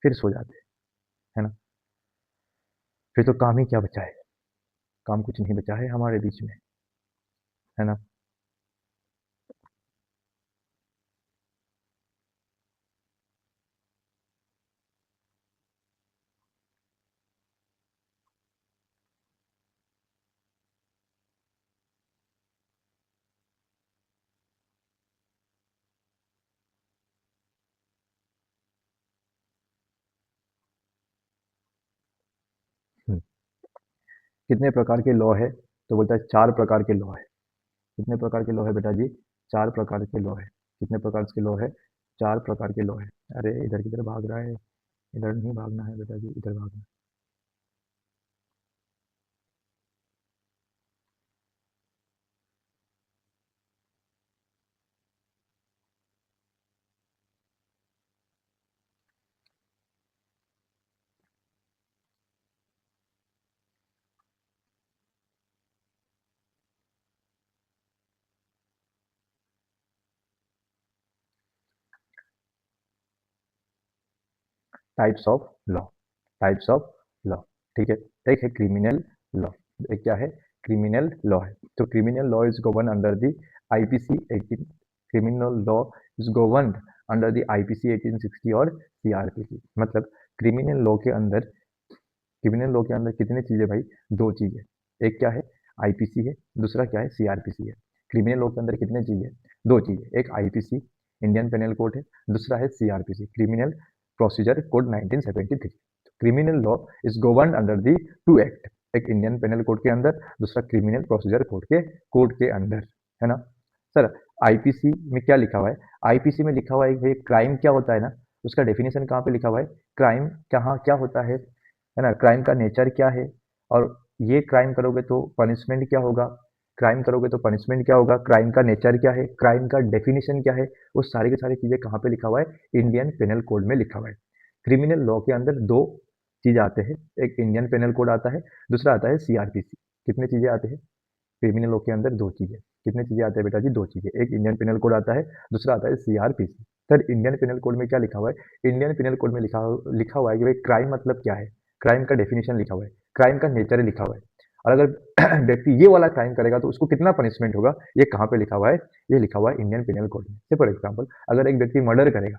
फिर सो जाते हैं, है ना। फिर तो काम ही क्या बचा है, काम कुछ नहीं बचा है हमारे बीच में, है ना। हम्म, कितने प्रकार के लॉ है, तो बोलता है 4 प्रकार के लॉ है। कितने प्रकार के लॉ है बेटा जी, 4 प्रकार के लॉ है। कितने प्रकार के लॉ है, 4 प्रकार के लॉ है। अरे इधर किधर भाग रहा है, इधर नहीं भागना है बेटा जी, इधर भागना है। Types of law, types of law, ठीक है। एक है क्रिमिनल लॉ, एक क्या है, क्रिमिनल लॉ है। तो criminal law is govern under the IPC 18, criminal law is govern under the IPC 1860 और सीआरपीसी। मतलब क्रिमिनल लॉ के अंदर, क्रिमिनल लॉ के अंदर कितनी चीजें भाई, 2 चीजें। एक क्या है, आईपीसी है, दूसरा क्या है, सीआरपीसी है। क्रिमिनल लॉ के अंदर कितने चीजें, 2 चीजें, एक आईपीसी इंडियन पेनल कोड है, दूसरा है CrPC criminal procedure code 1973। Criminal law is govern under the 2 act, एक इंडियन पेनल कोड के अंदर, दूसरा क्रिमिनल प्रोसीजर कोड के अंदर, है ना। सर आईपीसी में क्या लिखा हुआ है, आईपीसी में लिखा हुआ है भाई क्राइम क्या होता है ना, उसका डेफिनेशन कहाँ पे लिखा हुआ है, क्राइम कहाँ क्या होता है ना, क्राइम का नेचर क्या है, और ये क्राइम करोगे तो पनिशमेंट क्या होगा, क्राइम करोगे तो पनिशमेंट क्या होगा, क्राइम का नेचर क्या है, क्राइम का डेफिनेशन क्या है, वो सारी की सारी चीजें कहाँ पे लिखा हुआ है, इंडियन पेनल कोड में लिखा हुआ है। क्रिमिनल लॉ के अंदर 2 चीज आते हैं, एक इंडियन पेनल कोड आता है, दूसरा आता है सीआरपीसी। कितने चीजें आते हैं क्रिमिनल लॉ के अंदर, 2 चीजें। कितने चीजें आते हैं बेटा जी, 2 चीजें, एक इंडियन पेनल कोड आता है, दूसरा आता है CrPC. Sir Indian penal code में क्या लिखा हुआ है, इंडियन पेनल कोड में लिखा हुआ है कि भाई क्राइम मतलब क्या है, क्राइम का डेफिनेशन लिखा हुआ है, क्राइम का नेचर लिखा हुआ है, और अगर व्यक्ति ये वाला क्राइम करेगा तो उसको कितना पनिशमेंट होगा, ये कहाँ पे लिखा हुआ है, ये लिखा हुआ है इंडियन पेनल कोड में। से फॉर एग्जाम्पल अगर एक व्यक्ति मर्डर करेगा,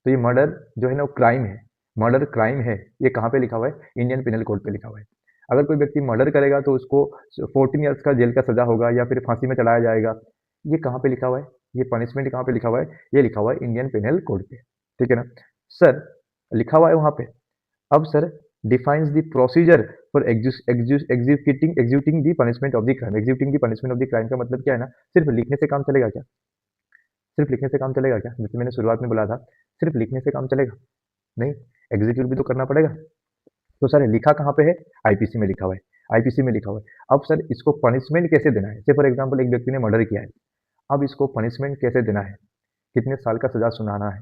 तो ये मर्डर जो है ना वो क्राइम है, मर्डर क्राइम है, ये कहाँ पे लिखा हुआ है, इंडियन पिनल कोड पे लिखा हुआ है। अगर कोई व्यक्ति मर्डर करेगा तो उसको 14 ईयर्स का जेल का सजा होगा या फिर फांसी में चढ़ाया जाएगा, ये कहाँ पे लिखा हुआ है, ये पनिशमेंट कहाँ पे लिखा हुआ है, ये लिखा हुआ है इंडियन पिनल कोड पे, ठीक है ना। सर लिखा हुआ है वहाँ पे। अब sir defines the procedure for executing the punishment of the crime, executing the punishment of the crime का मतलब क्या है ना, सिर्फ लिखने से काम चलेगा क्या, सिर्फ लिखने से काम चलेगा क्या, जैसे मैंने शुरुआत में बोला था, सिर्फ लिखने से काम चलेगा नहीं, एग्जीक्यूट भी तो करना पड़ेगा। तो सर लिखा कहाँ पे है, आईपीसी में लिखा हुआ है, आईपीसी में लिखा हुआ है। अब सर इसको पनिशमेंट कैसे देना है, जैसे फॉर एग्जांपल एक व्यक्ति ने मर्डर किया है, अब इसको पनिशमेंट कैसे देना है, कितने साल का सजा सुनाना है,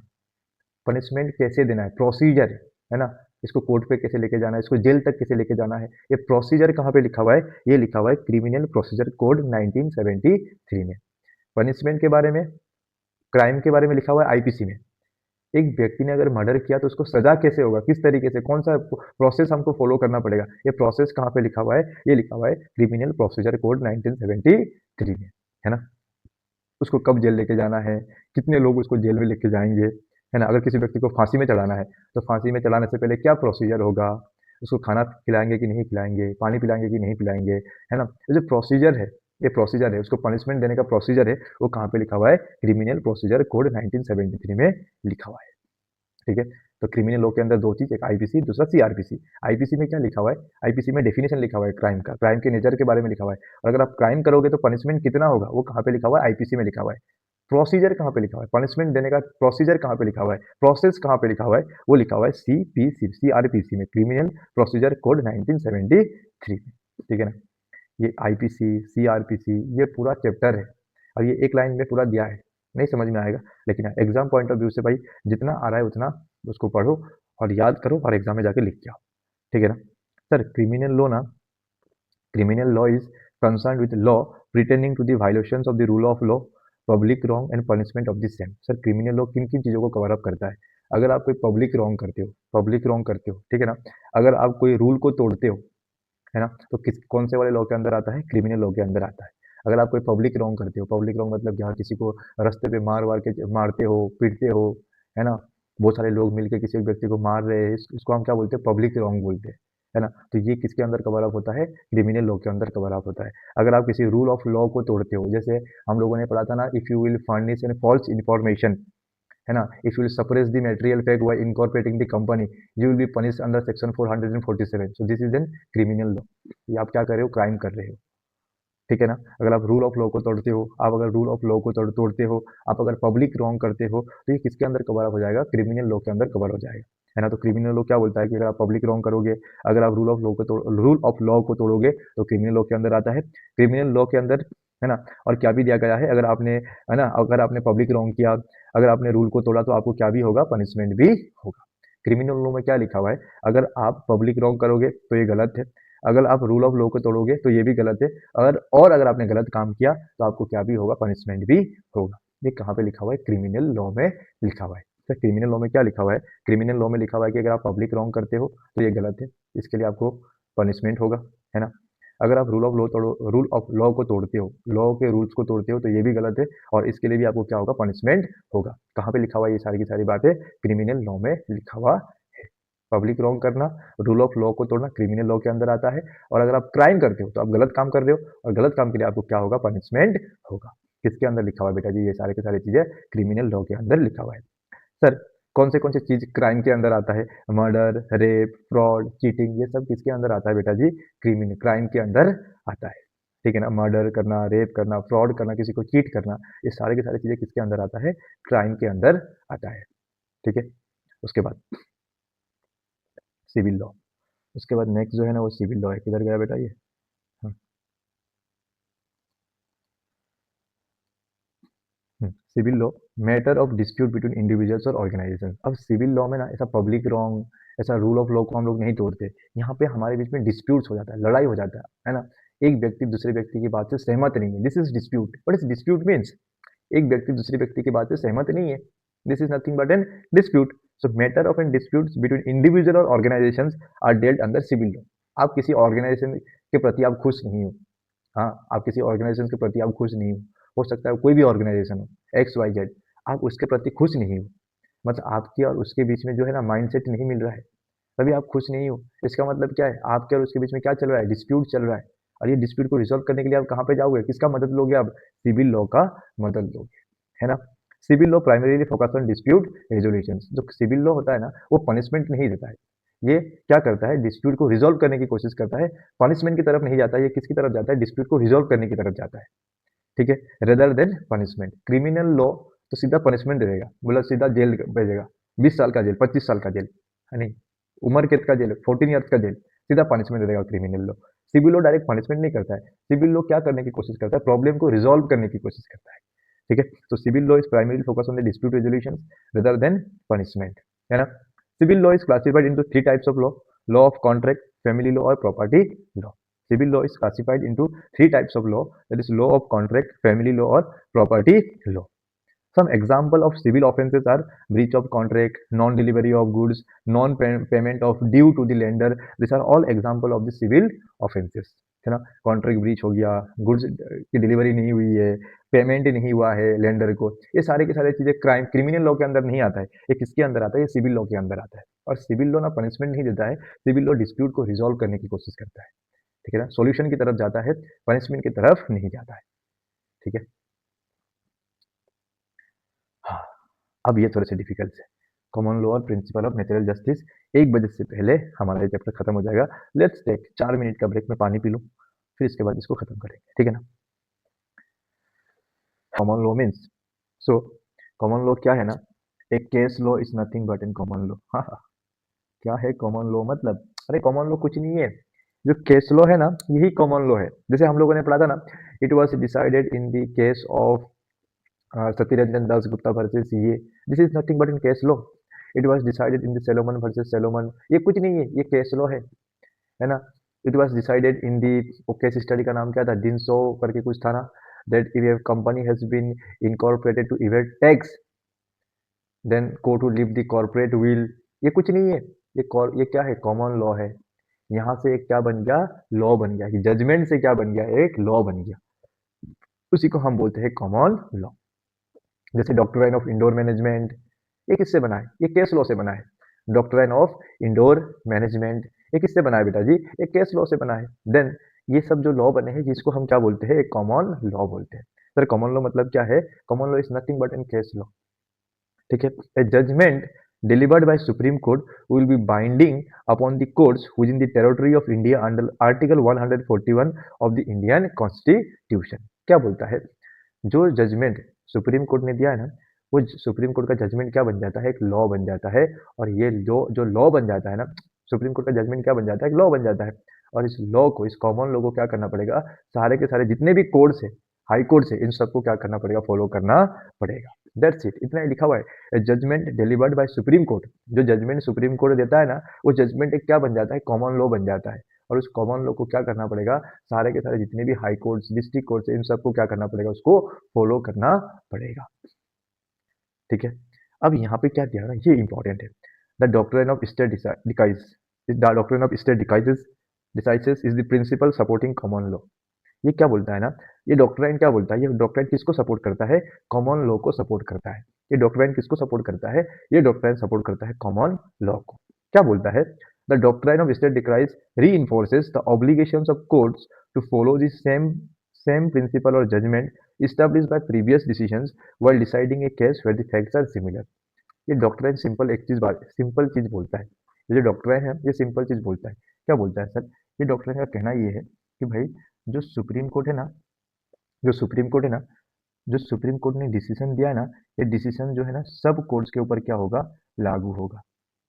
पनिशमेंट कैसे देना है, प्रोसीजर, है ना, इसको कोर्ट पे कैसे लेके जाना है, इसको जेल तक कैसे लेके जाना है, ये प्रोसीजर कहाँ पे लिखा हुआ है, ये लिखा हुआ है क्रिमिनल प्रोसीजर कोड 1973 में। पनिशमेंट के बारे में, क्राइम के बारे में लिखा हुआ है आईपीसी में। एक व्यक्ति ने अगर मर्डर किया तो उसको सजा कैसे होगा, किस तरीके से, कौन सा प्रोसेस हमको फॉलो करना पड़ेगा, ये प्रोसेस कहाँ पे लिखा हुआ है, ये लिखा हुआ है क्रिमिनल प्रोसीजर कोड 1973 में, है ना। उसको कब जेल लेके जाना है, कितने लोग उसको जेल में लेके जाएंगे, है ना। अगर किसी व्यक्ति को फांसी में चढ़ाना है तो फांसी में चढ़ाने से पहले क्या प्रोसीजर होगा, उसको खाना खिलाएंगे कि नहीं खिलाएंगे, पानी पिलाएंगे कि नहीं पिलाएंगे, है ना। ये जो प्रोसीजर है, ये प्रोसीजर है, उसको पनिशमेंट देने का प्रोसीजर है, वो कहाँ पे लिखा हुआ है, क्रिमिनल प्रोसीजर कोड 1973 में लिखा हुआ है, ठीक है। तो क्रिमिनल लॉ के अंदर 2 चीज, एक आईपीसी दूसरा सीआरपीसी। आईपीसी में क्या लिखा हुआ है, आईपीसी में डेफिनेशन लिखा हुआ है क्राइम का, क्राइम के नेचर के बारे में लिखा हुआ है, और अगर आप क्राइम करोगे तो पनिशमेंट कितना होगा, वो कहाँ पे लिखा हुआ है, आईपीसी में लिखा हुआ है। प्रोसीजर कहाँ पे लिखा हुआ है, पनिशमेंट देने का प्रोसीजर कहाँ पे लिखा हुआ है, प्रोसेस कहाँ पे लिखा हुआ है, वो लिखा हुआ है सीपीसी सीआरपीसी में, क्रिमिनल प्रोसीजर कोड 1973 में, ठीक है ना। ये आईपीसी सीआरपीसी ये पूरा चैप्टर है, और ये एक लाइन में पूरा दिया है, नहीं समझ में आएगा, लेकिन एग्जाम पॉइंट ऑफ व्यू से भाई जितना आ रहा है उतना उसको पढ़ो और याद करो और एग्जाम में जाके लिख के आओ, ठीक है ना। सर क्रिमिनल लॉ ना, criminal law is concerned with law pertaining to the violations of the rule of law, public wrong and punishment of the same। Sir criminal law किन किन चीज़ों को कवर अप करता है, अगर आप कोई पब्लिक रॉन्ग करते हो, ठीक है ना, अगर आप कोई रूल को तोड़ते हो, है ना, तो किस कौन से वाले लॉ के अंदर आता है? क्रिमिनल लॉ के अंदर आता है। अगर आप कोई पब्लिक रॉन्ग करते हो, पब्लिक रॉन्ग मतलब जहाँ किसी को रास्ते पे मार-वार के मारते हो, पीटते हो, है ना? बहुत सारे लोग मिलके किसी एक व्यक्ति को मार रहे हैं, इसको हम क्या बोलते हैं? पब्लिक रॉन्ग बोलते हैं, है ना? तो ये किसके अंदर कवर अप होता है? क्रिमिनल लॉ के अंदर कवर अप होता है। अगर आप किसी रूल ऑफ लॉ को तोड़ते हो, जैसे हम लोगों ने पढ़ा था ना, if you will furnish an false information, है ना, if you will suppress the material fact while incorporating the company, you will be punished under section 447। So this is an criminal law. ये आप क्या कर रहे हो? क्राइम कर रहे हो, ठीक है ना। अगर आप रूल ऑफ लॉ को तोड़ते हो, आप अगर रूल ऑफ लॉ को तोड़ते हो, आप अगर पब्लिक रॉन्ग करते हो, तो ये किसके अंदर कवर अप हो जाएगा? क्रिमिनल लॉ के अंदर कवर हो जाएगा, है ना। तो क्रिमिनल लॉ क्या बोलता है कि अगर आप पब्लिक रॉन्ग करोगे, अगर आप रूल ऑफ लॉ को तोड़ोगे, तो क्रिमिनल लॉ के अंदर आता है। क्रिमिनल लॉ के अंदर, है ना, और क्या भी दिया गया है, अगर आपने, है ना, अगर आपने पब्लिक रॉन्ग किया, अगर आपने रूल को तोड़ा, तो आपको क्या भी होगा? पनिशमेंट भी होगा। क्रिमिनल लॉ में क्या लिखा हुआ है? अगर आप पब्लिक रॉन्ग करोगे तो ये गलत है, अगर आप रूल ऑफ लॉ को तोड़ोगे तो ये भी गलत है, अगर आपने गलत काम किया तो आपको क्या भी होगा? पनिशमेंट भी होगा। ये कहाँ पे लिखा हुआ है? क्रिमिनल लॉ में लिखा हुआ है। तो क्रिमिनल लॉ में क्या लिखा हुआ है? क्रिमिनल लॉ में लिखा हुआ है कि अगर आप पब्लिक रॉन्ग करते हो तो ये गलत है, इसके लिए आपको पनिशमेंट होगा, है ना। अगर आप रूल ऑफ लॉ को तोड़ते हो, लॉ के रूल्स को तोड़ते हो, तो ये भी गलत है, और इसके लिए भी आपको क्या होगा? पनिशमेंट होगा। कहाँ पे लिखा हुआ है ये सारी की सारी बातें? क्रिमिनल लॉ में लिखा हुआ है। पब्लिक रॉन्ग करना, रूल ऑफ लॉ को तोड़ना क्रिमिनल लॉ के अंदर आता है, और अगर आप क्राइम करते हो तो आप गलत काम कर रहे हो, और गलत काम के लिए आपको क्या होगा? पनिशमेंट होगा। किसके अंदर लिखा हुआ है बेटा जी? ये सारे के सारी चीजें क्रिमिनल लॉ के अंदर लिखा हुआ है। सर, कौन से चीज क्राइम के अंदर आता है? मर्डर, रेप, फ्रॉड, चीटिंग, ये सब किसके अंदर आता है बेटा जी? क्राइम के अंदर आता है, ठीक है ना। मर्डर करना, रेप करना, फ्रॉड करना, किसी को चीट करना, ये सारे की सारी चीजें किसके अंदर आता है? क्राइम के अंदर आता है, ठीक है। उसके बाद सिविल लॉ, उसके बाद नेक्स्ट जो है ना वो सिविल लॉ है। किधर गया बेटा ये? हाँ, civil law, matter of dispute between individuals और ऑर्गेनाइजेशन। अब सिविल लॉ में ना ऐसा पब्लिक रॉन्ग, ऐसा रूल ऑफ लॉ को हम लोग नहीं तोड़ते। यहाँ पे हमारे बीच में डिस्प्यूट्स हो जाता है, लड़ाई हो जाता है ना। एक व्यक्ति दूसरे व्यक्ति की बात से सहमत नहीं है, this is dispute. What is dispute means? एक व्यक्ति दूसरे व्यक्ति की बात से सहमत नहीं है, this is nothing but an dispute. So matter of an disputes between individual और organisations are dealt under civil law. आप किसी ऑर्गेनाइजेशन के प्रति आप खुश नहीं हो, हाँ, आप किसी ऑर्गेनाइजेशन के प्रति आप खुश नहीं हो सकता है कोई भी ऑर्गेनाइजेशन हो, एक्स वाई जेड, आप उसके प्रति खुश नहीं हो, मतलब आपके और उसके बीच में जो है ना माइंडसेट नहीं मिल रहा है, तभी आप खुश नहीं हो। इसका मतलब क्या है? आपके और उसके बीच में क्या चल रहा है? डिस्प्यूट चल रहा है। और ये डिस्प्यूट को रिजॉल्व करने के लिए आप कहाँ पे जाओगे? किसका मदद लोगे? आप सिविल लॉ का मदद लोगे, है ना। Civil law primarily focus on dispute resolution. जो सिविल लॉ होता है ना, वो पनिशमेंट नहीं देता है, ये क्या करता है? डिस्प्यूट को रिजॉल्व करने की कोशिश करता है, पनिशमेंट की तरफ नहीं जाता है। ये किसकी तरफ जाता है? डिस्प्यूट को रिजॉल्व करने की तरफ जाता है, ठीक है, rather than punishment. Criminal law तो सीधा पनिशमेंट दे देगा, मतलब सीधा जेल भेजेगा, 20 साल का जेल, 25 साल का जेल, है नहीं, उम्र कैद का जेल, 14 ईयर्स का जेल, सीधा पनिशमेंट दे देगा criminal law. Civil law direct punishment नहीं करता है, सिविल लॉ क्या करने की कोशिश करता है? प्रॉब्लम को रिजॉल्व करने की कोशिश करता है, ठीक है। तो civil law is primary focus on the dispute resolution rather than punishment, है ना। Civil law is classified into 3 types of law, law of contract, family law और property law. Civil law is classified into 3 types of law, that is law of contract, family law or property law. Some example of civil offences are breach of contract, non-delivery of goods, non-payment of due to the lender. These are all example of the civil offences, है ना। Contract breach हो गया, goods की delivery नहीं हुई है, payment नहीं हुआ है लेंडर को, ये सारे की सारी चीजें क्राइम, क्रिमिनल लॉ के अंदर नहीं आता है। ये किसके अंदर आता है? ये सिविल लॉ के अंदर आता है। और सिविल लॉ ना पनिशमेंट नहीं देता है, सिविल लॉ डिस्प्यूट को रिजॉल्व करने की कोशिश करता है, ठीक है ना, सॉल्यूशन की तरफ जाता है, पनिशमेंट की तरफ नहीं जाता है, ठीक है। हाँ, अब ये थोड़े से डिफिकल्ट है। कॉमन लॉ और प्रिंसिपल ऑफ नेचुरल जस्टिस। 1 बजे से पहले हमारा ये चैप्टर खत्म हो जाएगा। लेट्स टेक 4 मिनट का ब्रेक में पानी पी लूँ, फिर इसके बाद इसको खत्म करेंगे, ठीक है ना। Common law means, so common law क्या है ना, एक case law is nothing but in common law. हाँ हाँ, क्या है कॉमन लॉ? मतलब अरे कॉमन लॉ कुछ नहीं है, जो केस लॉ है ना यही कॉमन लॉ है। जैसे हम लोगों ने पढ़ा था ना, it was decided in the case of Satyaranjan Das Gupta versus ये, this is nothing but in case law. It was decided in the Salomon versus Salomon, ये कुछ नहीं है, ये केस लॉ है ना। It was decided in the, case study का नाम क्या था? डिनसो करके कुछ था ना, that if a company has been incorporated to evade tax, then court will leave the corporate will, ये कुछ नहीं है, ये क्या है, कॉमन लॉ है। यहाँ से एक क्या बन गया, लॉ बन गया, कि जजमेंट से क्या बन गया, एक लॉ बन गया, उसी को हम बोलते हैं कॉमन लॉ। जैसे डॉक्ट्राइन ऑफ इंडोर मैनेजमेंट, ये किससे बना है, ये केस लॉ से बना है। डॉक्ट्राइन ऑफ इंडोर मैनेजमेंट ये किससे बना है बेटा जी, ये केस लॉ से बना है। देन ये सब जो लॉ बने हैं जिसको हम क्या बोलते हैं, एक कॉमन लॉ बोलते हैं। सर कॉमन लॉ मतलब क्या है, common law is nothing but in case law, ठीक है। A judgement delivered by Supreme Court will be binding upon the courts within the territory of India under Article 141 of the Indian Constitution। क्या बोलता है, जो judgment supreme court ने दिया है ना, वो सुप्रीम कोर्ट का जजमेंट क्या बन जाता है, एक लॉ बन जाता है। और ये जो जो लॉ बन जाता है ना, सुप्रीम कोर्ट का जजमेंट क्या बन जाता है, एक लॉ बन जाता है। और इस लॉ को, इस कॉमन लॉ को क्या करना पड़ेगा, सारे के सारे जितने भी कोर्ट्स है, हाई कोर्ट्स है, इन सबको क्या करना पड़ेगा, फॉलो करना पड़ेगा। दैट्स इट, इतना ही लिखा हुआ है। Judgment delivered by supreme court, जो जजमेंट सुप्रीम कोर्ट देता है ना, वो जजमेंट एक क्या बन जाता है, कॉमन लॉ बन जाता है। और उस कॉमन लॉ को क्या करना पड़ेगा, सारे के सारे जितने भी हाई कोर्ट्स, डिस्ट्रिक्ट कोर्ट्स, इन सबको क्या करना पड़ेगा, उसको फॉलो करना पड़ेगा, ठीक है। अब यहाँ पे क्या दिया ना, ये इंपॉर्टेंट है। The doctrine of stare decisis, the doctrine of stare decisis is the principle supporting common law. ये क्या बोलता है ना, ये डॉक्ट्राइन क्या बोलता है, ये डॉक्ट्राइन किसको सपोर्ट करता है, कॉमन लॉ को सपोर्ट करता है। ये डॉक्ट्राइन किसको सपोर्ट करता है, ये डॉक्ट्राइन सपोर्ट करता है कॉमन लॉ को। क्या बोलता है, the doctrine of stare decisis reinforces the obligations of courts to follow the same principle और judgment established by previous decisions while deciding a case where the facts are similar। ये doctrine simple चीज बोलता है। ये जो doctrine है ये simple चीज बोलता है। क्या बोलता है सर, ये डॉक्ट्राइन का कहना ये है कि भाई जो सुप्रीम कोर्ट है ना, जो सुप्रीम कोर्ट है ना, जो सुप्रीम कोर्ट ने डिसीजन दिया है ना, ये डिसीजन जो है ना सब कोर्ट्स के ऊपर क्या होगा, लागू होगा।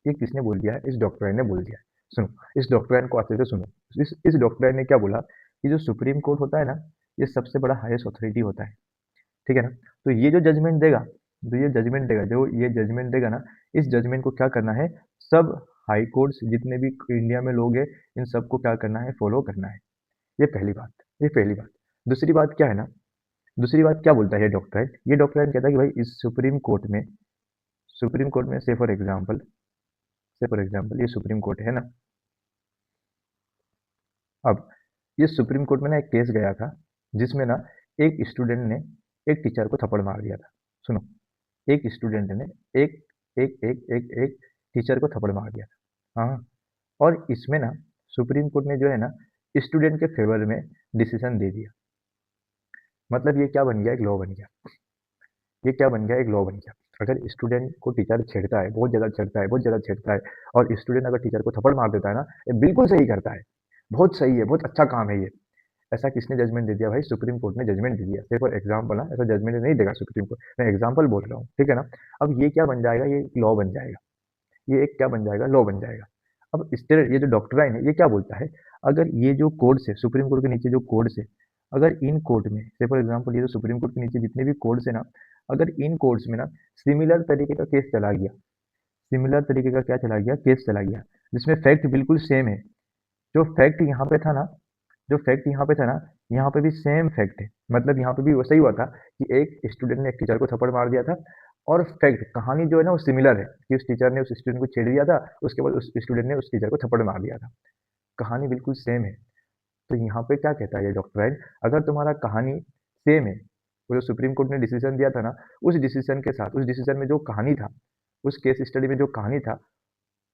ये किसने बोल दिया है, इस डॉक्ट्राइन ने बोल दिया है। सुनो इस डॉक्ट्राइन को अच्छे से सुनो। इस डॉक्ट्राइन ने क्या बोला कि जो सुप्रीम कोर्ट होता है ना, ये सबसे बड़ा हाईएस्ट अथॉरिटी होता है, ठीक है ना। तो ये जो जजमेंट देगा, जो ये जजमेंट देगा ना, इस जजमेंट को क्या करना है, सब हाई कोर्ट्स जितने भी इंडिया में लोग हैं, इन सबको क्या करना है, फॉलो करना है। ये पहली बात, ये पहली बात। दूसरी बात क्या है ना, दूसरी बात क्या बोलता है ये डॉक्ट्राइन कहता है कि भाई इस सुप्रीम कोर्ट में से फॉर एग्जाम्पल ये सुप्रीम कोर्ट है ना। अब ये सुप्रीम कोर्ट में ना एक केस गया था, जिसमें ना एक स्टूडेंट ने एक टीचर को थप्पड़ मार दिया था। सुनो, एक स्टूडेंट ने एक एक एक एक एक टीचर को थप्पड़ मार दिया था, हाँ। और इसमें ना सुप्रीम कोर्ट ने जो है ना स्टूडेंट के फेवर में डिसीजन दे दिया। मतलब ये क्या बन गया, एक लॉ बन गया। ये क्या बन गया, एक लॉ बन गया। अगर स्टूडेंट को टीचर छेड़ता है, बहुत ज़्यादा छेड़ता है, बहुत ज़्यादा छेड़ता है, और स्टूडेंट अगर टीचर को थप्पड़ मार देता है ना, ये बिल्कुल सही करता है, बहुत सही है, बहुत अच्छा काम है ये। ऐसा किसने जजमेंट दे दिया भाई, सुप्रीम कोर्ट ने जजमेंट दे दिया। फॉर एग्जाम्पल ना, ऐसा जजमेंट नहीं देगा सुप्रीम कोर्ट, मैं एग्जाम्पल बोल रहा हूँ, ठीक है ना। अब ये क्या बन जाएगा, ये लॉ बन जाएगा। ये एक क्या बन जाएगा, लॉ बन जाएगा। अब स्टेट ये जो डॉक्ट्राइन है ये क्या बोलता है, अगर ये जो कोर्ट्स है, सुप्रीम कोर्ट के नीचे जो कोर्ट्स है, अगर इन कोर्ट में से फॉर एग्जाम्पल ये जो सुप्रीम कोर्ट के नीचे जितने भी कोर्ट्स है ना, अगर इन कोर्ट्स में ना सिमिलर तरीके का केस चला गया, सिमिलर तरीके का क्या चला गया, केस चला गया, जिसमें फैक्ट बिल्कुल सेम है, जो फैक्ट यहाँ पे था ना, जो फैक्ट यहाँ पे था ना, यहाँ पे भी सेम फैक्ट है। मतलब यहाँ पे भी वैसा ही हुआ था कि एक स्टूडेंट ने एक टीचर को थप्पड़ मार दिया था, और फैक्ट कहानी जो है ना वो सिमिलर है, कि उस टीचर ने उस स्टूडेंट को छेड़ दिया था, उसके बाद उस स्टूडेंट ने उस टीचर को थप्पड़ मार दिया था, कहानी बिल्कुल सेम है। तो यहाँ पे क्या कहता है ये डॉक्ट्राइन, अगर तुम्हारा कहानी सेम है, वो जो सुप्रीम कोर्ट ने डिसीजन दिया था ना, उस डिसीजन के साथ, उस डिसीजन में जो कहानी था, उस केस स्टडी में जो कहानी था,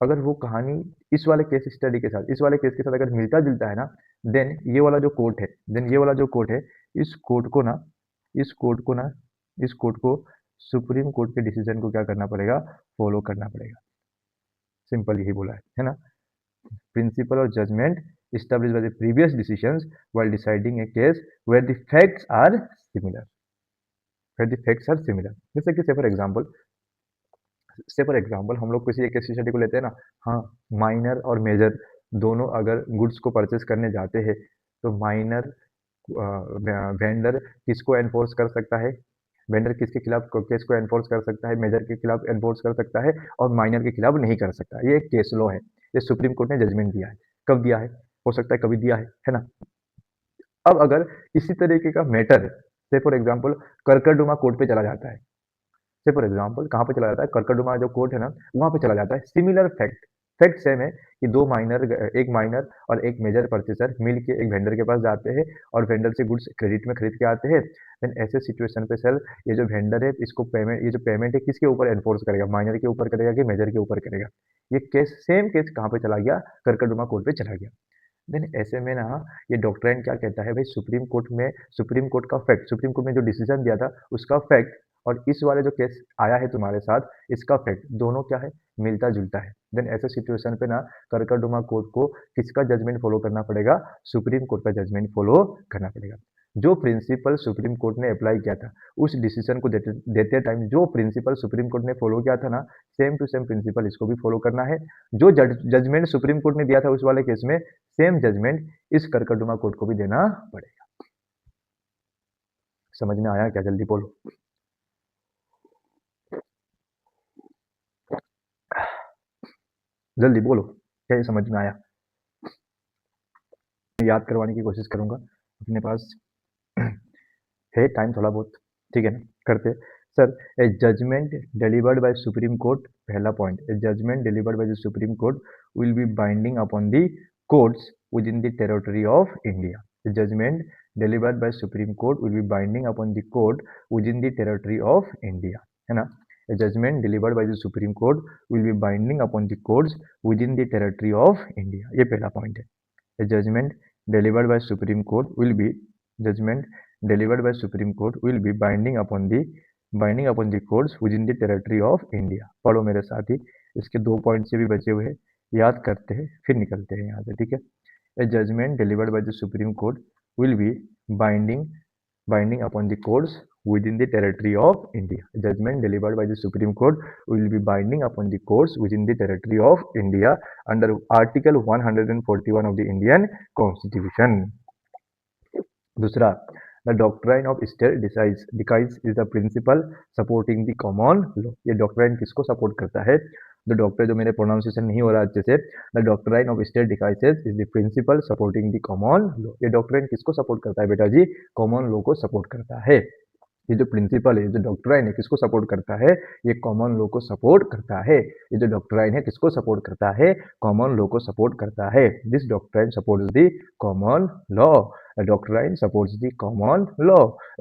अगर वो कहानी इस वाले केस स्टडी के साथ, इस वाले केस के साथ अगर मिलता जुलता है ना, देन ये वाला जो कोर्ट है, देन ये वाला जो कोर्ट है, इस कोर्ट को ना, इस कोर्ट को ना, इस कोर्ट को सुप्रीम कोर्ट के डिसीजन को क्या करना पड़ेगा, फॉलो करना पड़ेगा। सिंपल यही बोला है ना। प्रिंसिपल और judgment established by the previous decisions while deciding a case where the facts are similar, where the facts are similar। जैसे कि से फॉर एग्जाम्पल हम लोग किसी एक स्टडी को लेते हैं ना, हाँ, माइनर और मेजर दोनों अगर गुड्स को परचेस करने जाते हैं, तो माइनर वेंडर किसको एनफोर्स कर सकता है, वेंडर किसके खिलाफ केस को एनफोर्स कर सकता है, मेजर के खिलाफ एनफोर्स कर सकता है, और माइनर के खिलाफ नहीं कर सकता। ये एक केस लॉ है, ये सुप्रीम कोर्ट ने जजमेंट दिया है। कब दिया है, हो सकता है कभी दिया है ना। अब अगर इसी तरीके का मैटर से फॉर एग्जाम्पल करकरडुमा कोर्ट पे चला जाता है, से फॉर एग्जाम्पल कहाँ पे चला जाता है, कर्कड़ुमा जो कोर्ट है ना वहाँ पे चला जाता है। सिमिलर फैक्ट फैक्ट सेम है कि एक माइनर और एक मेजर परचेसर मिल के एक वेंडर के पास जाते हैं और वेंडर से गुड्स क्रेडिट में खरीद के आते हैं। देन ऐसे सिचुएशन पे सर ये जो वेंडर है इसको पेमेंट, ये जो पेमेंट है किसके ऊपर एनफोर्स करेगा, माइनर के ऊपर करेगा कि मेजर के ऊपर करेगा। ये केस सेम केस कहाँ पे चला गया, कर्कड़ुमा कोर्ट पे चला गया। देन ऐसे में ना ये डॉक्ट्राइन क्या कहता है भाई, सुप्रीम कोर्ट का फैक्ट, सुप्रीम कोर्ट ने जो डिसीजन दिया था उसका फैक्ट और इस वाले जो केस आया है तुम्हारे साथ इसका फैक्ट दोनों क्या है, मिलता जुलता है। देन ऐसे सिचुएशन पे ना कर्कड़ुमा कोर्ट को किसका जजमेंट फॉलो करना पड़ेगा, सुप्रीम कोर्ट का जजमेंट फॉलो करना पड़ेगा। जो प्रिंसिपल सुप्रीम कोर्ट ने अप्लाई किया था उस डिसीजन को देते टाइम जो प्रिंसिपल सुप्रीम कोर्ट ने फॉलो किया था ना सेम टू सेम प्रिंसिपल इसको भी फॉलो करना है। जो जजमेंट सुप्रीम कोर्ट ने दिया था उस वाले केस में सेम जजमेंट इस कर्कड़ुमा कोर्ट को भी देना पड़ेगा। समझ में आया क्या, जल्दी बोलो। जल्दी बोलो क्या ये समझ में आया। याद करवाने की कोशिश करूंगा, अपने पास है टाइम थोड़ा बहुत, ठीक है ना, करते। Sir a judgment delivered by supreme Court, पहला point, a judgment delivered by the Supreme Court will be binding upon the courts within the territory of India. The judgment delivered by Supreme Court will be binding upon the court within the territory of India, है ना। A judgment delivered by the Supreme Court will be binding upon the courts within the territory of India, ये पहला point है। A judgment delivered by Supreme Court will be judgment delivered by Supreme Court will be binding upon the courts within the territory of India। पढ़ो मेरे साथ ही, इसके दो point से भी बचे हुए हैं, याद करते हैं फिर निकलते हैं यहाँ से, ठीक है। A judgment delivered by the Supreme Court will be binding upon the courts within the territory of India. A judgment delivered by the Supreme Court will be binding upon the courts within the territory of India under Article 141 of the Indian Constitution. दूसरा, the doctrine of stare decisis is the principle supporting the common law। ये doctrine किसको support करता है, the doctor, जो मेरे pronunciation नहीं हो रहा अच्छे से, the doctrine of stare decisis is the principle supporting the common law. ये डॉक्ट्राइन किसको सपोर्ट करता है बेटा जी, कॉमन लॉ को सपोर्ट करता है। ये जो प्रिंसिपल है, जो डॉक्ट्राइन है, किसको सपोर्ट करता है, ये कॉमन लॉ को सपोर्ट करता है। ये जो डॉक्ट्राइन है किसको सपोर्ट करता है, कॉमन लॉ को सपोर्ट करता है। This doctrine supports the common law. Doctrine supports the common law.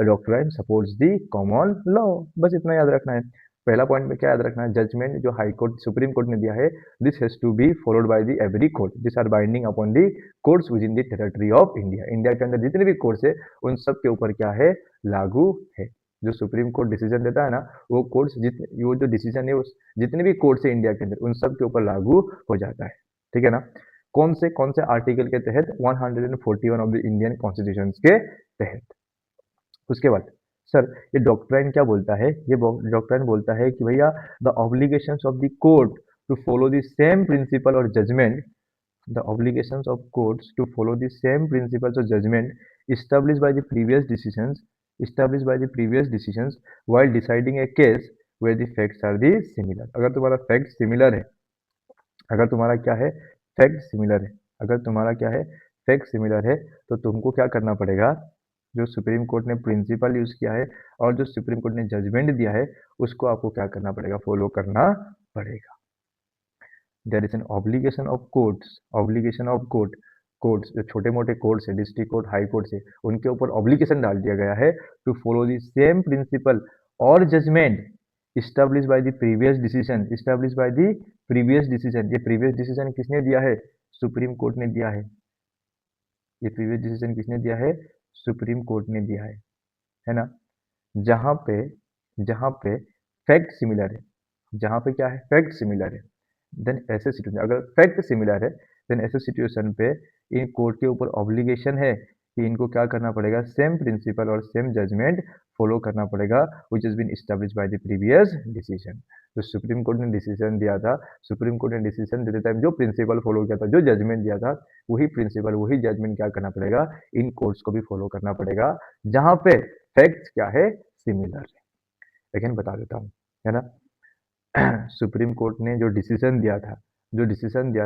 Doctrine supports the common law. बस इतना याद रखना है। पहला पॉइंट में क्या याद रखना है, जजमेंट जो हाई कोर्ट सुप्रीम कोर्ट ने दिया है, this has to be followed by the every court, this are binding upon the courts within the territory of India. India के अंदर जितने भी कोर्ट्स है उन सब के ऊपर क्या है, लागू है। जो सुप्रीम कोर्ट डिसीजन देता है ना वो कोर्ट्स जितने, वो जो डिसीजन है उस जितने भी कोर्ट्स है इंडिया के अंदर उन सब के ऊपर लागू हो जाता है, ठीक है ना। कौन से आर्टिकल के तहत, 141 ऑफ द इंडियन कॉन्स्टिट्यूशन के तहत। उसके बाद सर ये डॉक्ट्राइन क्या बोलता है, ये डॉक्ट्राइन बोलता है कि भैया the obligations of the court to follow the same principle और judgment, the obligations of courts to follow the same principles और judgment established by the previous decisions while deciding a case where the facts are the similar। अगर तुम्हारा fact similar है, अगर तुम्हारा क्या है, fact similar है, अगर तुम्हारा क्या है, फैक्ट सिमिलर है, तो तुमको क्या करना पड़ेगा, जो सुप्रीम कोर्ट ने प्रिंसिपल यूज किया है और जो सुप्रीम कोर्ट ने जजमेंट दिया है उसको आपको क्या करना पड़ेगा, फॉलो करना पड़ेगा। There is an obligation of courts, जो छोटे मोटे कोर्ट्स है, डिस्ट्रिक्ट कोर्ट, हाई कोर्ट है, उनके ऊपर ऑब्लिगेशन डाल दिया गया है to follow the same principle और judgment establish by the previous decision. ये प्रीवियस डिसीजन किसने दिया है, सुप्रीम कोर्ट ने दिया है। ये प्रीवियस डिसीजन किसने दिया है, सुप्रीम कोर्ट ने दिया है ना। जहां पे फैक्ट सिमिलर है, जहां पे क्या है, फैक्ट सिमिलर है, देन ऐसे सिचुएशन, अगर फैक्ट सिमिलर है देन ऐसे सिचुएशन पे इन कोर्ट के ऊपर ऑब्लिगेशन है कि इनको क्या करना पड़ेगा, सेम प्रिंसिपल और सेम जजमेंट फॉलो करना पड़ेगा which is been established by the previous decision. तो सुप्रीम कोर्ट ने डिसीजन दिया था, सुप्रीम कोर्ट ने डिसीजन देते टाइम जो प्रिंसिपल फॉलो किया था, जो जजमेंट दिया था, वही प्रिंसिपल वही जजमेंट क्या करना पड़ेगा, इन कोर्ट्स को भी फॉलो करना पड़ेगा जहां पे फैक्ट्स क्या है, सिमिलर है। लेकिन बता देता हूँ, है ना। सुप्रीम कोर्ट ने जो डिसीजन दिया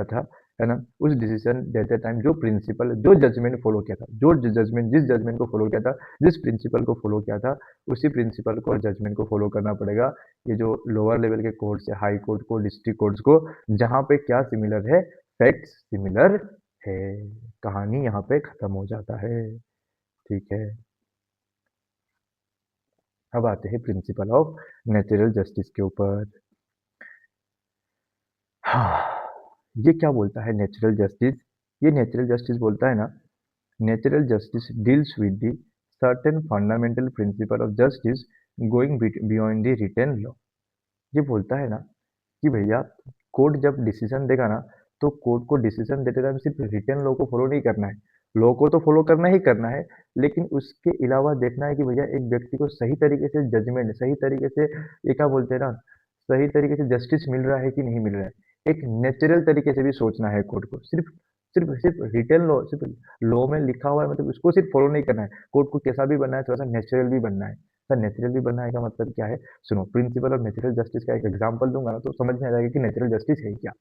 था है ना, उस डिसीजन देते टाइम जो प्रिंसिपल जो जजमेंट फॉलो किया था, जो जजमेंट जिस जजमेंट को फॉलो किया था, जिस प्रिंसिपल को फॉलो किया था, उसी प्रिंसिपल को और जजमेंट को फॉलो करना पड़ेगा। ये जो लोअर लेवल के कोर्ट्स है, हाई कोर्ट को, डिस्ट्रिक्ट कोर्ट्स को, जहाँ पे क्या सिमिलर है, फैक्ट्स सिमिलर है, कहानी यहाँ पे खत्म हो जाता है। ठीक है, अब आते हैं प्रिंसिपल ऑफ नेचुरल जस्टिस के ऊपर। हाँ, ये क्या बोलता है नेचुरल जस्टिस? ये नेचुरल जस्टिस बोलता है ना, natural justice deals with the certain fundamental principle of justice going beyond the written law. ये बोलता है ना कि भैया कोर्ट जब डिसीजन देगा ना, तो कोर्ट को डिसीजन देते टाइम सिर्फ रिटन लॉ को फॉलो नहीं करना है, लॉ को तो फॉलो करना ही करना है, लेकिन उसके अलावा देखना है कि भैया एक व्यक्ति को सही तरीके से जजमेंट, सही तरीके से, ये क्या बोलते हैं ना, सही तरीके से जस्टिस मिल रहा है कि नहीं मिल रहा है, एक नेचुरल तरीके से भी सोचना है कोर्ट को। सिर्फ सिर्फ सिर्फ रिटन लॉ, सिर्फ लॉ में लिखा हुआ है मतलब उसको सिर्फ फॉलो नहीं करना है, कोर्ट को कैसा भी बनना है, थोड़ा सा नेचुरल भी बनना है। सर नेचुरल भी बनना है का मतलब क्या है? सुनो, प्रिंसिपल ऑफ नेचुरल जस्टिस का एक एग्जांपल दूंगा ना, तो समझ में आ जाएगा कि नेचुरल जस्टिस है क्या।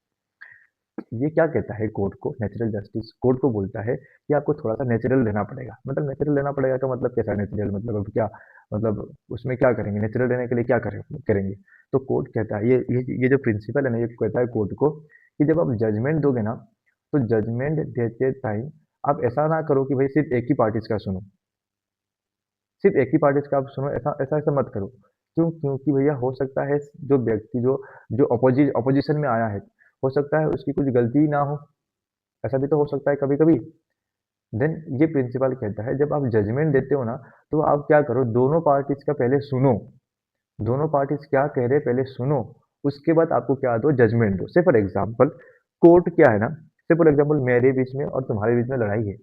ये क्या कहता है कोर्ट को, नेचुरल जस्टिस कोर्ट को बोलता है कि आपको थोड़ा सा नेचुरल रहना पड़ेगा। मतलब नेचुरल रहना पड़ेगा का मतलब कैसा नेचुरल, मतलब अब क्या, मतलब उसमें क्या करेंगे, नेचुरल रहने के लिए क्या करेंगे। तो कोर्ट कहता है, ये जो प्रिंसिपल है ना, ये कहता है कोर्ट को कि जब आप जजमेंट दोगे ना, तो जजमेंट देते टाइम आप ऐसा ना करो कि भाई सिर्फ एक ही पार्टीज का सुनो, सिर्फ एक ही पार्टी का आप सुनो, ऐसा ऐसा ऐसा मत करो। क्यों? क्योंकि भैया हो सकता है जो व्यक्ति जो जो अपोजिशन में आया है, हो सकता है उसकी कुछ गलती ही ना हो, ऐसा भी तो हो सकता है कभी कभी। देन ये प्रिंसिपल कहता है जब आप जजमेंट देते हो ना, तो आप क्या करो, दोनों पार्टीज का पहले सुनो, दोनों पार्टीज क्या कह रहे हैं पहले सुनो, उसके बाद आपको क्या दो, जजमेंट दो। से फॉर एग्जाम्पल कोर्ट क्या है ना, से फॉर एग्जाम्पल मेरे बीच में और तुम्हारे बीच में लड़ाई है,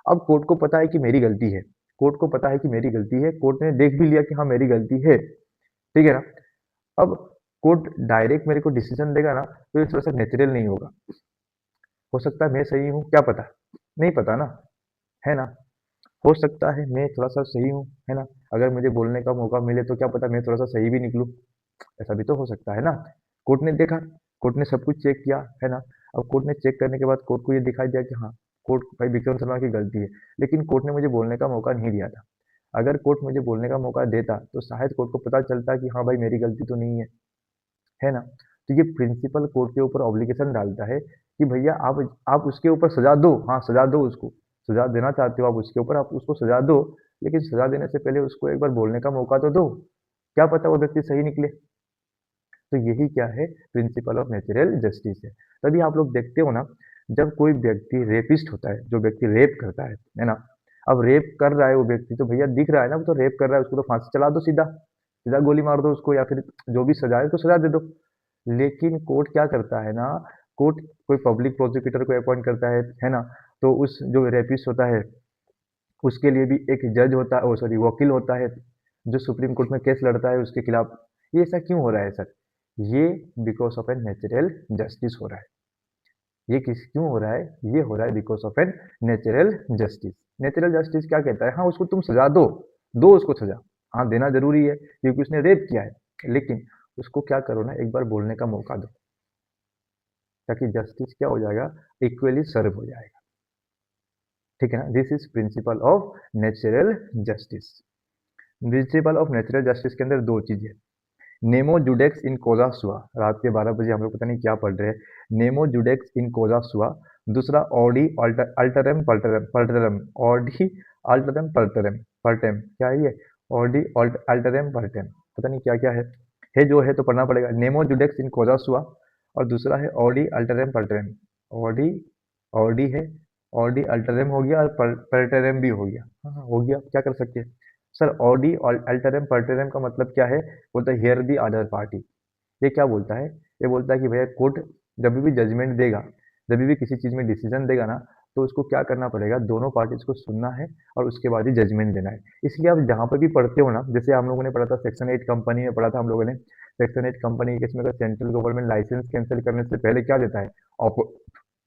अब कोर्ट को पता है कि मेरी गलती है, कोर्ट को पता है कि मेरी गलती है, कोर्ट ने देख भी लिया कि हाँ मेरी गलती है, ठीक है ना। अब कोर्ट डायरेक्ट मेरे को डिसीजन देगा ना, तो ये थोड़ा सा नेचुरल नहीं होगा। हो सकता है मैं सही हूँ, क्या पता, नहीं पता ना, है ना। हो सकता है मैं थोड़ा सा सही हूँ, है ना, अगर मुझे बोलने का मौका मिले तो क्या पता मैं थोड़ा सा सही भी निकलूँ, ऐसा भी तो हो सकता है ना। कोर्ट ने देखा, कोर्ट ने सब कुछ चेक किया, है ना। अब कोर्ट ने चेक करने के बाद कोर्ट को ये दिखाई दिया कि हाँ, कोर्ट भाई विक्रम शर्मा की गलती है, लेकिन कोर्ट ने मुझे बोलने का मौका नहीं दिया था। अगर कोर्ट मुझे बोलने का मौका देता तो शायद कोर्ट को पता चलता कि हाँ भाई मेरी गलती तो नहीं है ना। तो ये प्रिंसिपल कोर्ट के ऊपर ऑब्लिगेशन डालता है कि भैया आप उसके ऊपर सजा दो, हाँ सजा दो, उसको सजा देना चाहते हो आप उसके ऊपर, आप उसको सजा दो, लेकिन सजा देने से पहले उसको एक बार बोलने का मौका तो दो, क्या पता वो व्यक्ति सही निकले। तो यही क्या है, प्रिंसिपल ऑफ नेचुरल जस्टिस है। तभी आप लोग देखते हो ना, जब कोई व्यक्ति रेपिस्ट होता है, जो व्यक्ति रेप करता है ना, अब रेप कर रहा है वो व्यक्ति, तो भैया दिख रहा है ना वो तो रेप कर रहा है, उसको तो फांसी चला दो, सीधा सीधा गोली मार दो उसको, या फिर जो भी सजा है उसको सजा दे दो। लेकिन कोर्ट क्या करता है ना, कोर्ट कोई पब्लिक प्रोसिक्यूटर को अपॉइंट करता है ना, तो उस जो रेपिस्ट होता है उसके लिए भी एक जज होता है, ओ सॉरी वकील होता है, जो सुप्रीम कोर्ट में केस लड़ता है उसके खिलाफ। ये ऐसा क्यों हो रहा है सर? ये because of an natural justice हो रहा है। ये किस क्यों हो रहा है? ये हो रहा है because of an natural justice. Natural justice क्या कहता है, हाँ उसको तुम सजा दो, दो उसको सजा, हाँ देना जरूरी है क्योंकि उसने रेप किया है, लेकिन उसको क्या करो ना, एक बार बोलने का मौका दो, ताकि जस्टिस क्या हो जाएगा, इक्वली सर्व हो जाएगा। ठीक है ना, this is principal of natural justice. Principal of natural justice के अंदर दो चीजें, नेमो जुडेक्स इन कोजा सुआ, रात के 12 बजे हम लोग पता नहीं क्या पढ़ रहे हैं, नेमो जुडेक्स इन कोजा सुआ। दूसरा ऑडी अल्टरम पल्टरम पल्टरम, ऑडी अल्टरम पल्टरम पर्टेम, क्या है ये, ऑडी अल्टरम पर्टेम, पता नहीं क्या क्या है जो है तो पढ़ना पड़ेगा। नेमो जुडेक्स इन कोजा सुआ, और दूसरा है ऑडी अल्टरम पल्टरम। ऑडी ऑडी है, ऑडी अल्टरम हो गया और पल्टरम भी हो गया, हाँ हाँ, हो गया, क्या कर सकते हैं। सर ऑडी अल्टरम पर्टरम का मतलब क्या है, बोलता है हियर दी अदर पार्टी। ये क्या बोलता है, ये बोलता है कि भैया कोर्ट जब भी जजमेंट देगा, जब भी किसी चीज में डिसीजन देगा ना, तो उसको क्या करना पड़ेगा, दोनों पार्टीज को सुनना है और उसके बाद ही जजमेंट देना है। इसलिए आप जहाँ पर भी पढ़ते हो ना, जैसे हम लोगों ने पढ़ा था सेक्शन 8 कंपनी में, पढ़ा था हम लोगों ने सेक्शन 8 कंपनी के इसमें सेंट्रल गवर्नमेंट लाइसेंस कैंसिल करने से पहले क्या देता है,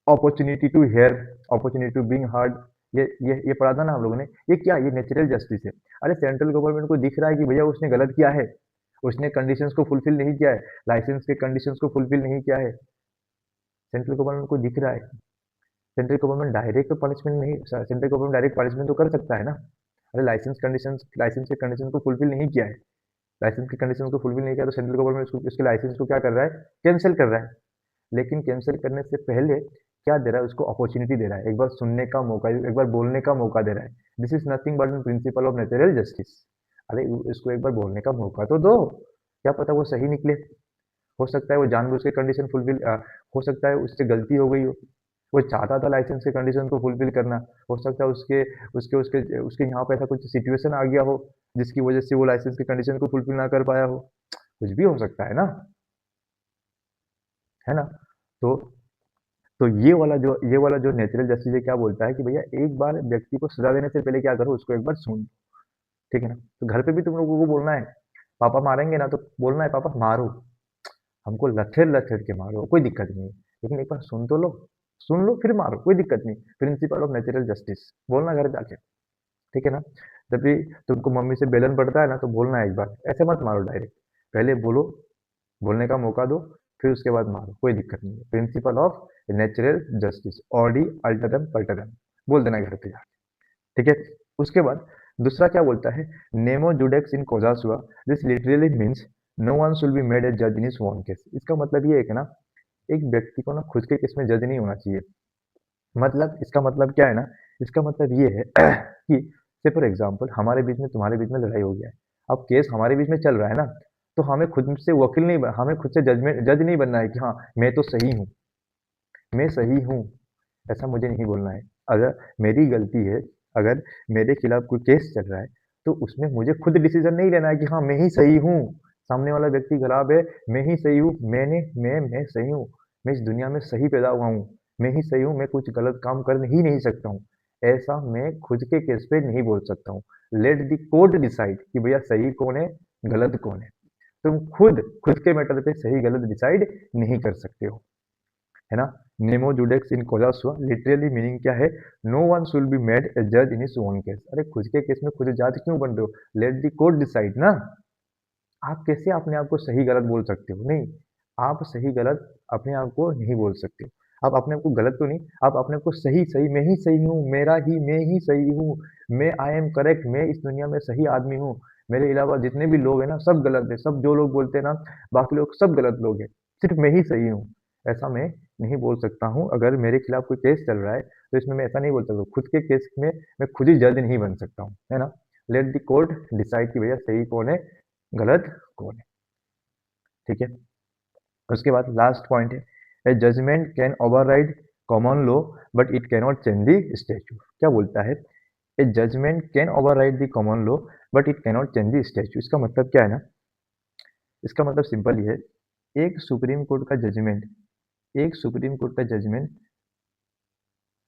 opportunity to hear, opportunity to being heard. ये पढ़ा था ना हम लोगों ने। ये क्या, ये नेचुरल जस्टिस है। अरे सेंट्रल गवर्नमेंट को दिख रहा है कि भैया उसने गलत किया है, उसने कंडीशंस को फुलफिल नहीं किया है, लाइसेंस के कंडीशंस को फुलफिल नहीं किया है, सेंट्रल गवर्नमेंट को दिख रहा है, सेंट्रल गवर्नमेंट डायरेक्ट पनिशमेंट नहीं, सेंट्रल गवर्नमेंट डायरेक्ट पनिशमेंट तो कर सकता है ना। अरे लाइसेंस के कंडीशन को फुलफिल नहीं किया है, लाइसेंस की कंडीशन को फुलफिल नहीं किया तो सेंट्रल गवर्नमेंट उसके लाइसेंस को क्या कर रहा है, कैंसिल कर रहा है। लेकिन कैंसिल करने से पहले क्या दे रहा है, उसको अपॉर्चुनिटी दे रहा है, एक बार सुनने का मौका, एक बार बोलने का मौका दे रहा है। This is nothing but principal of natural justice. अरे इसको एक बार बोलने का मौका तो दो, क्या पता वो सही निकले, हो सकता है वो जानबूझ के कंडीशन फुलफिल, हो सकता है उससे गलती हो गई हो, वो चाहता था लाइसेंस के कंडीशन को फुलफिल करना, हो सकता है उसके उसके उसके उसके यहाँ पे ऐसा कुछ सिचुएशन आ गया हो जिसकी वजह से वो लाइसेंस के कंडीशन को फुलफिल ना कर पाया हो, कुछ भी हो सकता है ना। तो ये वाला जो नेचुरल जस्टिस क्या बोलता है कि भैया एक बार व्यक्ति को सजा देने से पहले क्या करो, उसको एक बार सुन, ठीक है ना। तो घर पे भी तुम लोगों को बोलना है, पापा मारेंगे ना तो बोलना है पापा मारो, हमको लथेर लथेर के मारो, कोई दिक्कत नहीं है, लेकिन एक बार सुन तो लो, सुन लो फिर मारो, कोई दिक्कत नहीं। प्रिंसिपल ऑफ नेचुरल जस्टिस बोलना घर जाके, ठीक है ना। जब भी तुमको मम्मी से बेलन पड़ता है ना तो बोलना है एक बार, ऐसे मत मारो डायरेक्ट, पहले बोलो, बोलने का मौका दो, फिर उसके बाद मारो, कोई दिक्कत नहीं है। प्रिंसिपल ऑफ नेचुरल जस्टिस, ऑडी अल्टरम पल्टरम, बोल देना घर पे जाके, ठीक है। उसके बाद दूसरा क्या बोलता है, नेमो जुडेक्स इन कोजासुआ, this literally means no one should be made a जज इन हिज ओन केस। इसका मतलब ये है कि ना, एक व्यक्ति को ना खुद के केस में जज नहीं होना चाहिए। मतलब इसका मतलब क्या है ना, इसका मतलब ये है कि से फॉर एग्जांपल हमारे बीच में तुम्हारे बीच में लड़ाई हो गया है, अब केस हमारे बीच में चल रहा है ना, तो हमें खुद से वकील नहीं हमें खुद से जज नहीं बनना है कि हाँ मैं तो सही हूँ, मैं सही हूँ, ऐसा मुझे नहीं बोलना है। अगर मेरी गलती है, अगर मेरे खिलाफ कोई केस चल रहा है, तो उसमें मुझे खुद डिसीजन नहीं लेना है कि हाँ मैं ही सही हूँ, सामने वाला व्यक्ति खराब है, मैं ही सही हूँ, मैं सही हूँ, मैं इस दुनिया में सही पैदा हुआ हूँ, मैं ही सही हूँ, मैं कुछ गलत काम कर ही नहीं सकता हूँ, ऐसा मैं खुद के केस पे नहीं बोल सकता हूँ। लेट द कोर्ट डिसाइड कि भैया सही कौन है, गलत कौन है। तुम खुद के मैटर पे सही गलत डिसाइड नहीं कर सकते हो, है ना। नेमो जुडेक्स इन कोजासुआ लिटरली मीनिंग क्या है, no one should be made a जज इन हिज ओन केस। अरे खुद के केस में खुद जज क्यों बन रहे हो, लेट द कोर्ट डिसाइड ना। आप कैसे अपने आप को सही गलत बोल सकते हो, नहीं, आप सही गलत अपने आप को नहीं बोल सकते हो। आप अपने आप को गलत तो नहीं, आप अपने आप को सही सही, मैं ही सही हूँ, मैं ही सही हूँ, मैं आई एम करेक्ट, मैं इस दुनिया में सही आदमी हूँ, मेरे अलावा जितने भी लोग हैं ना सब गलत है, सब जो लोग बोलते हैं ना बाकी लोग सब गलत लोग हैं, सिर्फ मैं ही सही हूँ, ऐसा मैं नहीं बोल सकता हूँ। अगर मेरे खिलाफ कोई केस चल रहा है तो इसमें मैं ऐसा नहीं बोल सकता, खुद के केस में मैं खुद ही जज नहीं बन सकता हूँ, है ना। लेट द कोर्ट डिसाइड कि भैया सही कौन है, गलत कौन है, ठीक है। उसके बाद लास्ट पॉइंट है, a judgment can override common law but it cannot change the statute. क्या बोलता है, a judgment can override the common law but it cannot change the statute. इसका मतलब क्या है ना, इसका मतलब सिंपल ही है, एक सुप्रीम कोर्ट का जजमेंट, एक सुप्रीम कोर्ट का जजमेंट,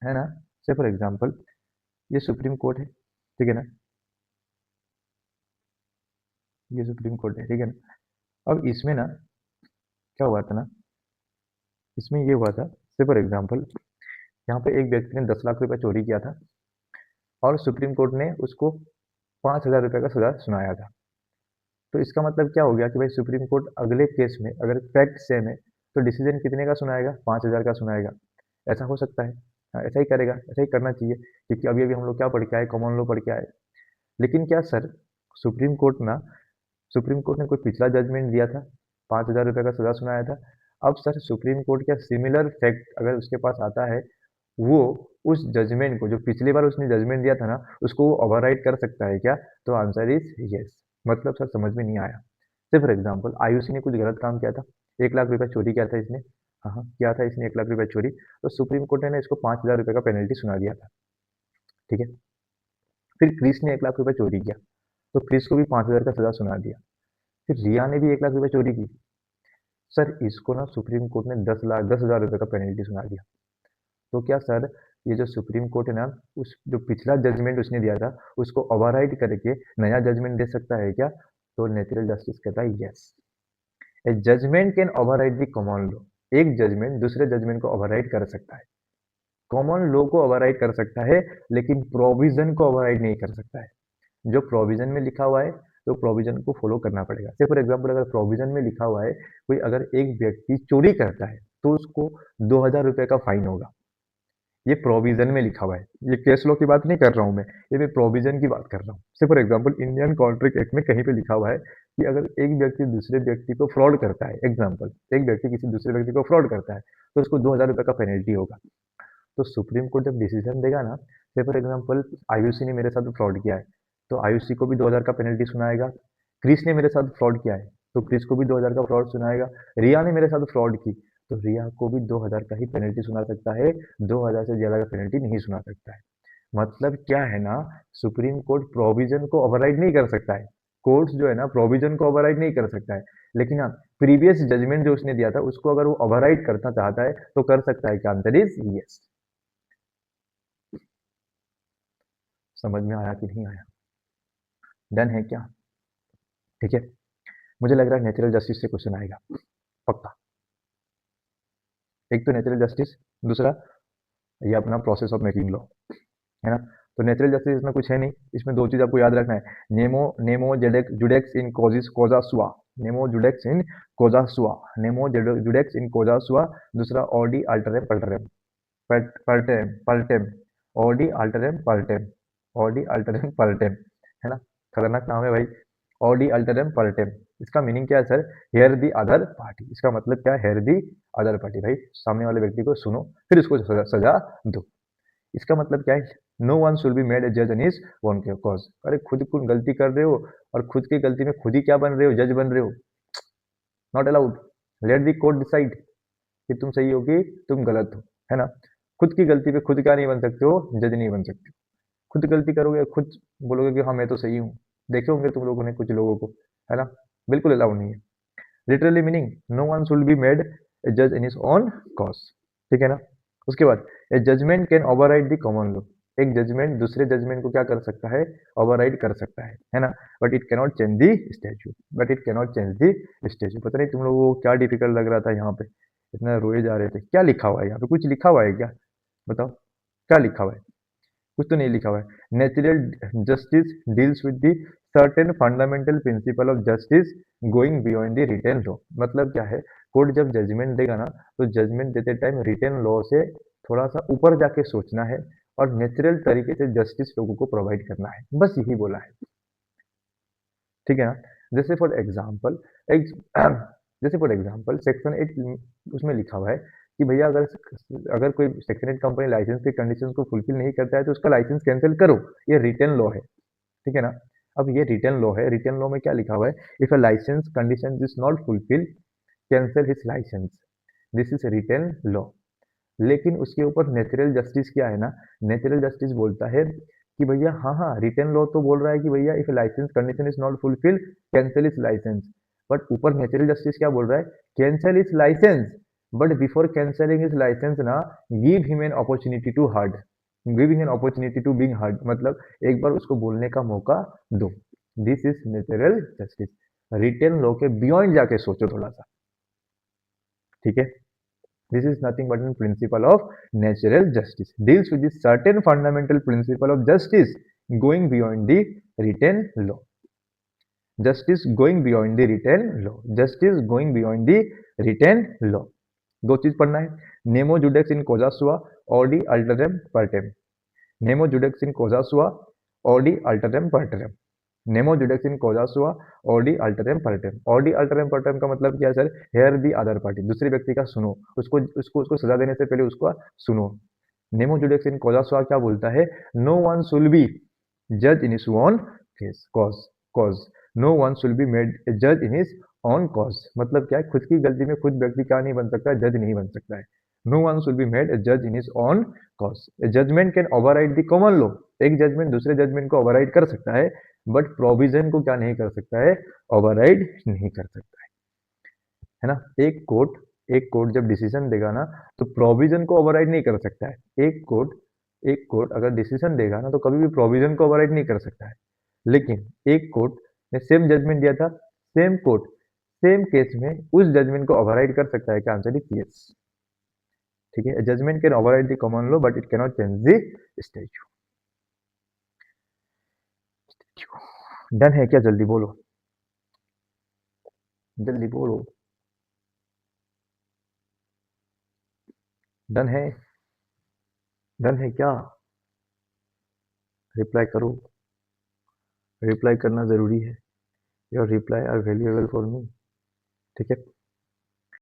है ना, से फॉर एग्जांपल ये सुप्रीम कोर्ट है, ठीक है ना, ये सुप्रीम कोर्ट है, ठीक है ना। अब इसमें ना क्या हुआ था ना, इसमें ये हुआ था, से फॉर एग्जांपल यहाँ पे एक व्यक्ति ने 10 लाख रुपए चोरी किया था और सुप्रीम कोर्ट ने उसको 5,000 रुपए का सजा सुनाया था। तो इसका मतलब क्या हो गया कि भाई सुप्रीम कोर्ट अगले केस में अगर फैक्ट सेम है तो डिसीजन कितने का सुनाएगा, 5,000 का सुनाएगा। ऐसा हो सकता है, हाँ ऐसा ही करेगा, ऐसा ही करना चाहिए, क्योंकि अभी अभी हम लोग क्या पढ़ के आए, कॉमन लॉ पढ़ के आए। लेकिन क्या सर सुप्रीम कोर्ट ना, सुप्रीम कोर्ट ने कोई पिछला जजमेंट दिया था, 5,000 रुपये का सजा सुनाया था, अब सर सुप्रीम कोर्ट क्या सिमिलर फैक्ट अगर उसके पास आता है, वो उस जजमेंट को जो पिछली बार उसने जजमेंट दिया था ना उसको वो ओवरराइड कर सकता है क्या, तो आंसर इज यस। मतलब सर समझ में नहीं आया, से फॉर एग्जाम्पल आयुषी ने कुछ गलत काम किया था, 1 लाख रुपए चोरी किया था इसने, हाँ हाँ किया था इसने 1 लाख रुपए चोरी, तो सुप्रीम कोर्ट ने इसको 5,000 रुपये का पेनल्टी सुना दिया था, ठीक है। फिर क्रिस ने 1 लाख रुपए चोरी किया, तो क्रिस को भी 5,000 का सजा सुना दिया। फिर रिया ने भी 1 लाख रुपए चोरी की, सर इसको ना सुप्रीम कोर्ट ने 10,10,000 रुपये का पेनल्टी सुना दिया। तो क्या सर ये जो सुप्रीम कोर्ट है ना, उस जो पिछला जजमेंट उसने दिया था उसको ओवरराइड करके नया जजमेंट दे सकता है क्या, तो नेचुरल जस्टिस कहता है yes, a judgment can override the common law. एक जजमेंट दूसरे जजमेंट को ओवरराइड कर सकता है, कॉमन लॉ को ओवरराइड कर सकता है लेकिन प्रोविजन को ओवरराइड नहीं कर सकता है। जो प्रोविजन में लिखा हुआ है तो प्रोविजन को फॉलो करना पड़ेगा। से फॉर एग्जाम्पल अगर प्रोविजन में लिखा हुआ है कोई अगर एक व्यक्ति चोरी करता है तो उसको 2000 रुपये का फाइन होगा। ये प्रोविजन में लिखा हुआ है, ये केस लॉ की बात नहीं कर रहा हूँ मैं, ये मैं प्रोविजन की बात कर रहा हूँ। से for example Indian contract act में कहीं पे लिखा हुआ है कि अगर एक व्यक्ति दूसरे व्यक्ति को फ्रॉड करता है, एग्जाम्पल एक व्यक्ति किसी दूसरे व्यक्ति को फ्रॉड करता है तो उसको 2000 रुपये का पेनल्टी होगा। तो सुप्रीम कोर्ट जब डिसीजन देगा ना, से फॉर एग्जाम्पल आयुषी ने मेरे साथ फ्रॉड किया है तो आयुषी को भी 2000 का पेनल्टी सुनाएगा। क्रिस ने मेरे साथ फ्रॉड किया है तो क्रिस को भी 2000 का फ्रॉड सुनाएगा। रिया ने मेरे साथ फ्रॉड की तो रिया को भी 2000 का ही पेनल्टी सुना सकता है, 2000 से ज्यादा का पेनल्टी नहीं सुना सकता है। मतलब क्या है ना, सुप्रीम कोर्ट प्रोविजन को ओवरराइड नहीं कर सकता है, कोर्ट्स जो है ना प्रोविजन को ओवरराइड नहीं कर सकता है, लेकिन हाँ प्रीवियस जजमेंट जो उसने दिया था उसको अगर वो ओवरराइड करना चाहता है तो कर सकता है। क्या आंसर इज यस। समझ में आया कि नहीं आया? डन है क्या? ठीक है, मुझे लग रहा है नेचुरल जस्टिस से क्वेश्चन आएगा पक्का। एक तो नेचुरल जस्टिस, दूसरा ये अपना प्रोसेस ऑफ मेकिंग लॉ, है ना। तो नेचुरल जस्टिस इसमें कुछ है नहीं, इसमें दो चीज आपको याद रखना है, Nemo Nemo जुडेक्स in causes कोजा Sua, Nemo जुडेक्स in causa Sua, Nemo जुडेक्स in causa सुआ। दूसरा Audi अल्टरम पर्टरम पर्टेम पर्टेम, audi alteram partem, audi alteram पर्टेम, है ना। खतरनाक नाम है भाई, ऑडी अल्टरम पर्टेम। इसका मीनिंग क्या है sir? Hear the other party. इसका मतलब क्या है? हेयर दी अदर पार्टी, भाई सामने वाले व्यक्ति को सुनो फिर उसको सजा दो। इसका मतलब क्या है? No one should be made a जज इन हिज ओन कॉज। अरे खुद को गलती कर रहे हो और खुद की गलती में खुद ही क्या बन रहे हो? जज बन रहे हो। Not allowed. Let the court decide कि तुम सही हो कि तुम गलत हो, है ना। खुद की गलती पे खुद क्या नहीं बन सकते हो? जज नहीं बन सकते। खुद गलती करोगे, खुद बोलोगे कि हाँ मैं तो सही हूँ, देखे होंगे तुम लोगों ने कुछ लोगों को, है ना। बिल्कुल अलाउड नहीं है। Literally meaning no one should be made a जज इन हिज ओन कॉज, ठीक है ना। उसके बाद a judgment can override the common law. एक जजमेंट दूसरे जजमेंट को क्या कर सकता है? ओवरराइड कर सकता है ना। But it cannot change the statue, but it cannot change the statue. पता नहीं तुम लोगों को क्या डिफिकल्ट लग रहा था यहाँ पे, इतना रोए जा रहे थे। क्या लिखा हुआ है यहाँ पे? कुछ लिखा हुआ है क्या? बताओ क्या लिखा हुआ है? कुछ तो नहीं लिखा हुआ है। Natural justice deals with the certain fundamental principle of justice going beyond the written law. मतलब क्या है? कोर्ट जब जजमेंट देगा ना तो जजमेंट देते टाइम रिटेन लॉ से थोड़ा सा ऊपर जाके सोचना है और नेचुरल तरीके से जस्टिस लोगों को प्रोवाइड करना है, बस यही बोला है, ठीक है ना। जैसे फॉर एग्जाम्पल एक जैसे फॉर एग्जाम्पल सेक्शन 8 उसमें लिखा हुआ है कि भैया अगर अगर कोई सेक्शन 8 कंपनी लाइसेंस के कंडीशंस को फुलफिल नहीं करता है तो उसका लाइसेंस कैंसिल करो। ये रिटेन लॉ है, ठीक है ना। अब ये रिटेन लॉ है, रिटेन लॉ में क्या लिखा हुआ है? If a licence condition is not fulfil cancel his licence, this is written law. लेकिन उसके ऊपर नेचुरल जस्टिस क्या है ना, नेचुरल जस्टिस बोलता है कि भैया हाँ हाँ रिटेन लॉ तो बोल रहा है कि भैया if license condition is not fulfil cancel his license, but ऊपर नेचुरल जस्टिस क्या बोल रहा है? Cancel his license, but before cancelling his license ना give him an opportunity to heard, giving an opportunity to being heard, मतलब एक बार उसको बोलने का मौका दो। This is natural justice. Written law के बियॉन्ड जाके सोचो थोड़ा सा, ठीक है। This is nothing but a principle of natural justice. Deals with the certain fundamental principle of justice going beyond the written law. Justice going beyond the written law. Justice going beyond the written law. दो चीज पढ़ना है, Nemo जुडेक्स in causa sua audi alteram partem. Nemo जुडेक्स in causa sua audi alteram partem. Nemo जुडेक्स in causa sua audi alteram partem. Audi alteram partem का मतलब क्या है sir? Hear the other party, दूसरे व्यक्ति का सुनो, उसको सजा देने से पहले उसको सुनो। नेमो जुडेक्स इन कोजा सुआ क्या बोलता है? नो वन शुल बी जज in his own case cause, cause no one should be made जज इन हिज ऑन कॉज। मतलब क्या है? खुद की गलती में खुद व्यक्ति क्या नहीं बन सकता है? जज नहीं बन सकता है। No one should be made जज in his own cause. Judgment can override the common law. एक जजमेंट दूसरे जजमेंट को ओवरराइड कर सकता है, बट प्रोविजन को क्या नहीं कर सकता है? ओवरराइड नहीं कर सकता है ना। एक कोर्ट जब डिसीजन देगा ना तो प्रोविजन को ओवरराइड नहीं कर सकता है। एक कोर्ट अगर डिसीजन देगा ना तो कभी भी प्रोविजन को ओवरराइड नहीं कर सकता है। लेकिन एक कोर्ट ने सेम जजमेंट दिया था, सेम कोर्ट सेम केस में उस जजमेंट को ओवरराइड कर सकता है। क्या आंसर इज यस, ठीक है। Judgment can override the common law but it cannot change the statute. Done है क्या? जल्दी बोलो, जल्दी बोलो। डन है? डन है क्या? रिप्लाई करो, रिप्लाई करना ज़रूरी है। Your reply are valuable for me. ठीक है।